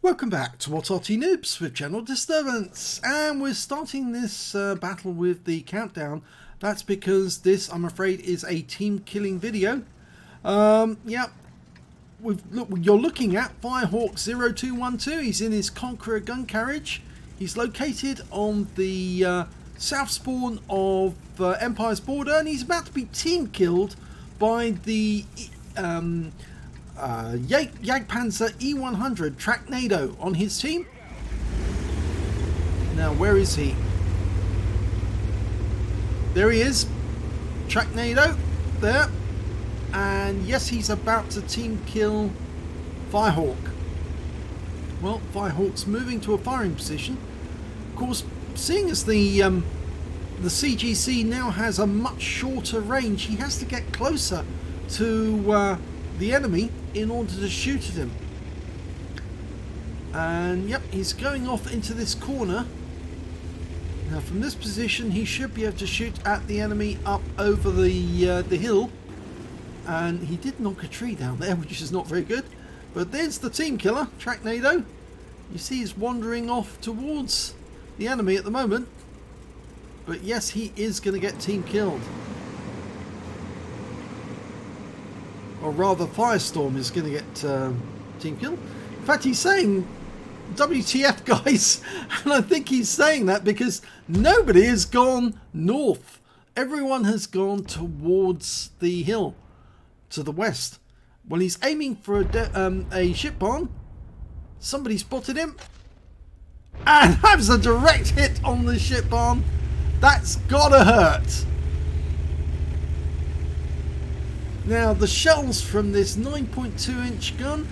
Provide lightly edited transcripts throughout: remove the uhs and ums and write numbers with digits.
Welcome back to Arty Noobs with General Disturbance, and we're starting this battle with the countdown. That's because this, I'm afraid, is a team killing video. Yeah, you're looking at Firehawk0212. He's in his Conqueror Gun Carriage. He's located on the south spawn of Empire's border, and he's about to be team killed by the Jagdpanzer E100 tracknado on his team. Now, where is he? There he is, tracknado there, and yes, he's about to team kill Firehawk. Well, Firehawk's moving to a firing position. Of course, seeing as the CGC now has a much shorter range, he has to get closer to the enemy in order to shoot at him. And yep, he's going off into this corner. Now from this position he should be able to shoot at the enemy up over the hill. And he did knock a tree down there, which is not very good. But there's the team killer, tracknado. You see he's wandering off towards the enemy at the moment. But yes, he is going to get team killed. Or rather, Firestorm is going to get team kill. In fact, he's saying WTF, guys, and I think he's saying that because nobody has gone north. Everyone has gone towards the hill to the west. Well, he's aiming for a ship barn. Somebody spotted him, and has a direct hit on the ship barn. That's gotta hurt. Now, the shells from this 9.2-inch gun,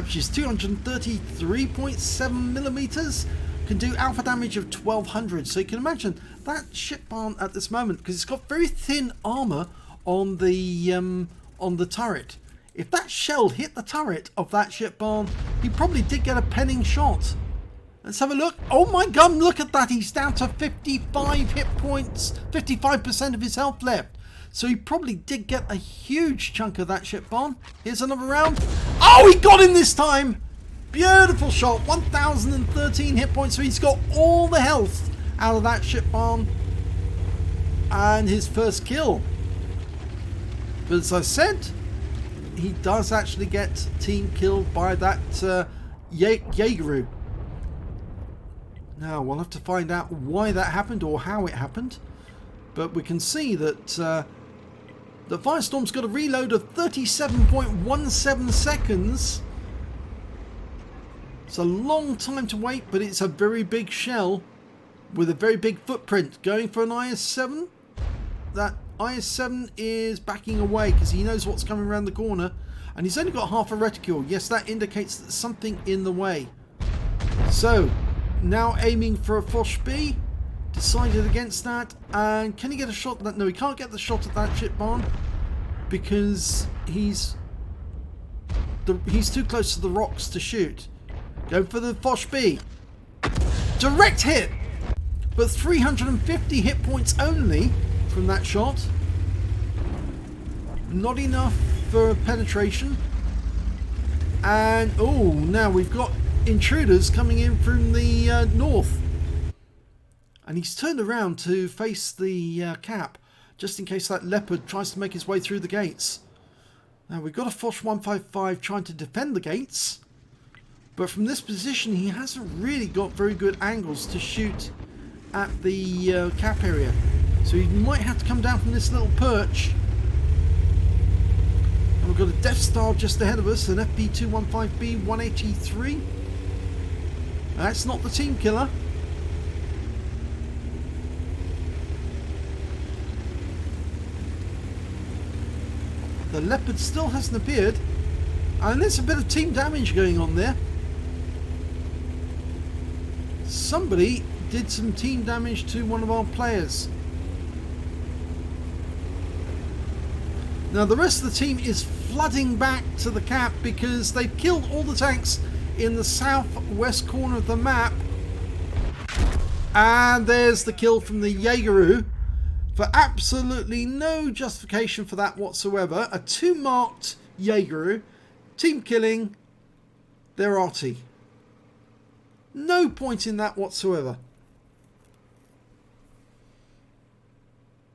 which is 233.7 millimeters, can do alpha damage of 1200. So you can imagine that ship barn at this moment, because it's got very thin armor on the turret. If that shell hit the turret of that ship barn, he probably did get a penning shot. Let's have a look. Oh my god, look at that. He's down to 55 hit points, 55% of his health left. So he probably did get a huge chunk of that ship barn. Here's another round. Oh, he got him this time. Beautiful shot. 1013 hit points. So he's got all the health out of that ship barn. And his first kill. But as I said, he does actually get team killed by that Jaegeru. Now, we'll have to find out why that happened or how it happened. But we can see that the Firestorm's got a reload of 37.17 seconds. It's a long time to wait, but it's a very big shell with a very big footprint. Going for an IS-7. That IS-7 is backing away because he knows what's coming around the corner. And he's only got half a reticule. Yes, that indicates that there's something in the way. So, now aiming for a Foch B. Decided against that, and can he get a shot at that? No, he can't get the shot at that ship barn because he's too close to the rocks to shoot. Go for the Foch B. Direct hit, but 350 hit points only from that shot. Not enough for penetration. And oh, now we've got intruders coming in from the north. And he's turned around to face the cap, just in case that leopard tries to make his way through the gates. Now we've got a Foch 155 trying to defend the gates, but from this position he hasn't really got very good angles to shoot at the cap area. So he might have to come down from this little perch. And we've got a Death Star just ahead of us, an FP215B 183. That's not the team killer. The leopard still hasn't appeared, and there's a bit of team damage going on there. Somebody did some team damage to one of our players. Now the rest of the team is flooding back to the cap because they've killed all the tanks in the southwest corner of the map. And there's the kill from the Jaegeru. For absolutely no justification for that whatsoever. A 2-marked Jaegeru. Team killing. They're Arty. No point in that whatsoever.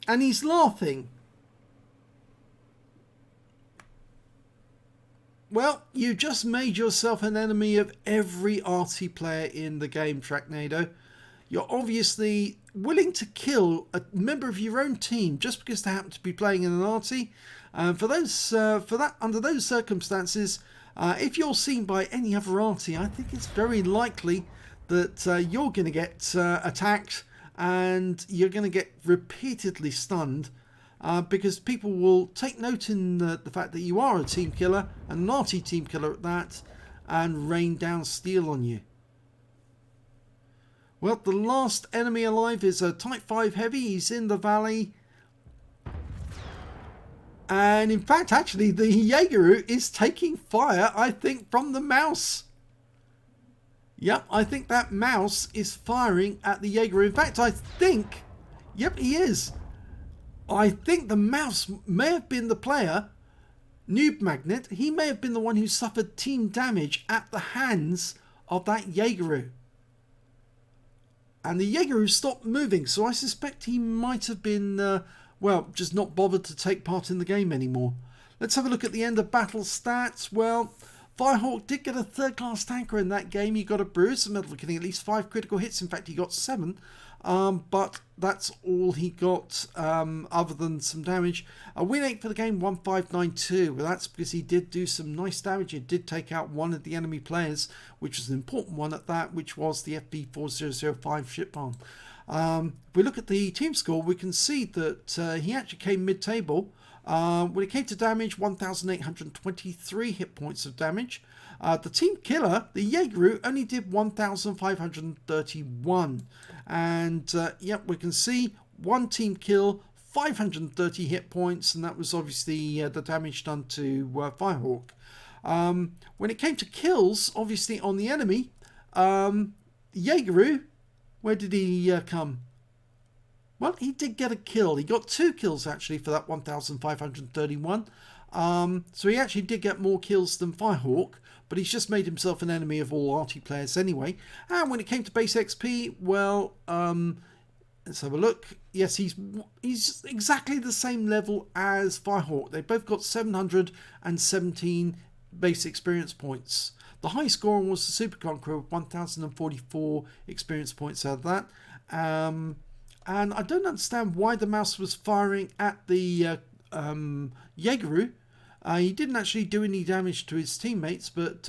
And he's laughing. Well, you just made yourself an enemy of every Arty player in the game, Tracknado. You're obviously willing to kill a member of your own team just because they happen to be playing in an Arty. Under those circumstances, if you're seen by any other Arty, I think it's very likely that you're going to get attacked and you're going to get repeatedly stunned. Because people will take note in the fact that you are a team killer, and an Arty team killer at that, and rain down steel on you. Well, the last enemy alive is a Type 5 Heavy. He's in the valley. And in fact, actually, the Jaegeru is taking fire, I think, from the mouse. Yep, I think that mouse is firing at the Jaegeru. In fact, I think... Yep, he is. I think the mouse may have been the player, Noob Magnet. He may have been the one who suffered team damage at the hands of that Jaegeru. And the Jaegeru stopped moving, so I suspect he might have been, well, just not bothered to take part in the game anymore. Let's have a look at the end of battle stats. Well, Firehawk did get a third-class tanker in that game. He got a bruise, a medal for getting at least 5 critical hits. In fact, he got 7. But that's all he got, other than some damage. A win 8 for the game, 1592. Well, that's because he did do some nice damage. He did take out one of the enemy players, which was an important one at that, which was the FB4005 ship bomb. If we look at the team score, we can see that he actually came mid-table. When it came to damage, 1,823 hit points of damage. The team killer, the Jaegeru, only did 1,531. And yep, we can see one team kill, 530 hit points, and that was obviously the damage done to Firehawk. When it came to kills, obviously on the enemy, Jaegeru, where did he come? Well, he did get a kill. He got 2 kills actually for that 1,531. So he actually did get more kills than Firehawk, but he's just made himself an enemy of all Arty players anyway. And when it came to base XP, well, let's have a look. Yes, he's exactly the same level as Firehawk. They both got 717 base experience points. The high score was the Super Conqueror with 1,044 experience points out of that. And I don't understand why the mouse was firing at the Jaegeru. He didn't actually do any damage to his teammates, but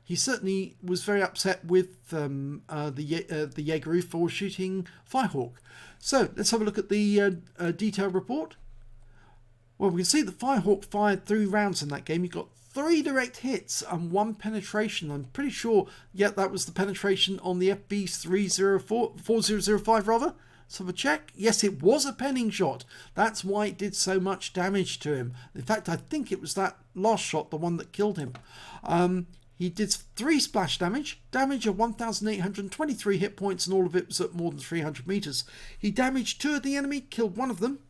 he certainly was very upset with the Jaegeru for shooting Firehawk. So let's have a look at the detailed report. Well, we can see that Firehawk fired 3 rounds in that game. He got 3 direct hits and 1 penetration. I'm pretty sure, yeah, that was the penetration on the FB4005 rather. Let's have a check. Yes, it was a penning shot. That's why it did so much damage to him. In fact, I think it was that last shot, the one that killed him. He did 3 splash damage of 1,823 hit points, and all of it was at more than 300 meters. He damaged 2 of the enemy, killed 1 of them,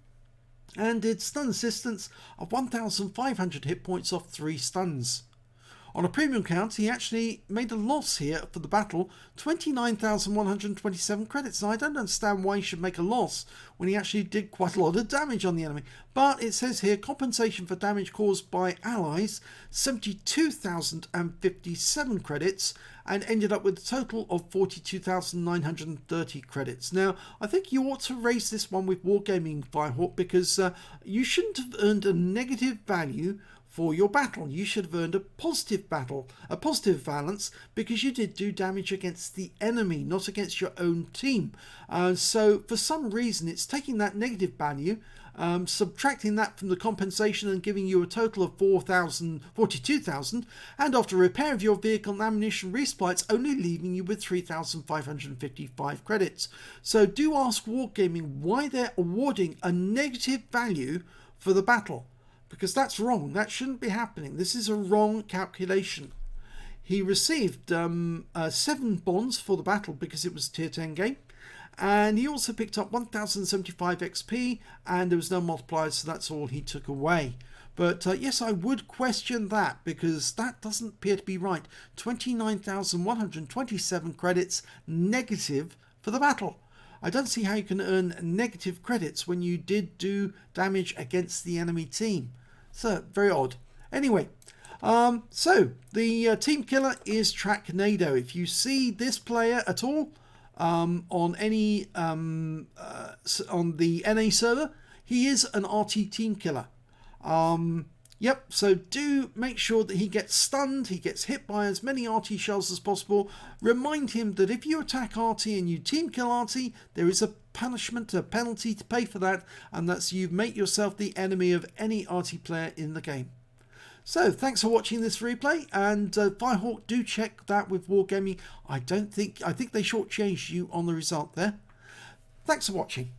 and did stun assistance of 1,500 hit points off 3 stuns. On a premium count, he actually made a loss here for the battle, 29,127 credits. Now, I don't understand why he should make a loss when he actually did quite a lot of damage on the enemy. But it says here, compensation for damage caused by allies, 72,057 credits, and ended up with a total of 42,930 credits. Now, I think you ought to raise this one with Wargaming Firehawk, because you shouldn't have earned a negative value for your battle. You should have earned a positive balance, because you did do damage against the enemy, not against your own team. So for some reason it's taking that negative value, subtracting that from the compensation and giving you a total of 42,000, and after repair of your vehicle and ammunition resupply, it's only leaving you with 3,555 credits. So do ask Wargaming why they're awarding a negative value for the battle, because that's wrong. That shouldn't be happening. This is a wrong calculation. He received 7 bonds for the battle because it was a tier 10 game, and he also picked up 1,075 XP, and there was no multipliers, so that's all he took away. But yes, I would question that, because that doesn't appear to be right. 29,127 credits negative for the battle. I don't see how you can earn negative credits when you did do damage against the enemy team. So, very odd. Anyway, so the team killer is Tracknado. If you see this player at all on any on the NA server, he is an Arty team killer. Yep, so do make sure that he gets stunned, he gets hit by as many Arty shells as possible. Remind him that if you attack Arty and you team kill Arty, there is a punishment, a penalty to pay for that, and that's you make yourself the enemy of any Arty player in the game. So thanks for watching this replay, and Firehawk, do check that with Wargaming. I think they shortchanged you on the result there. Thanks for watching.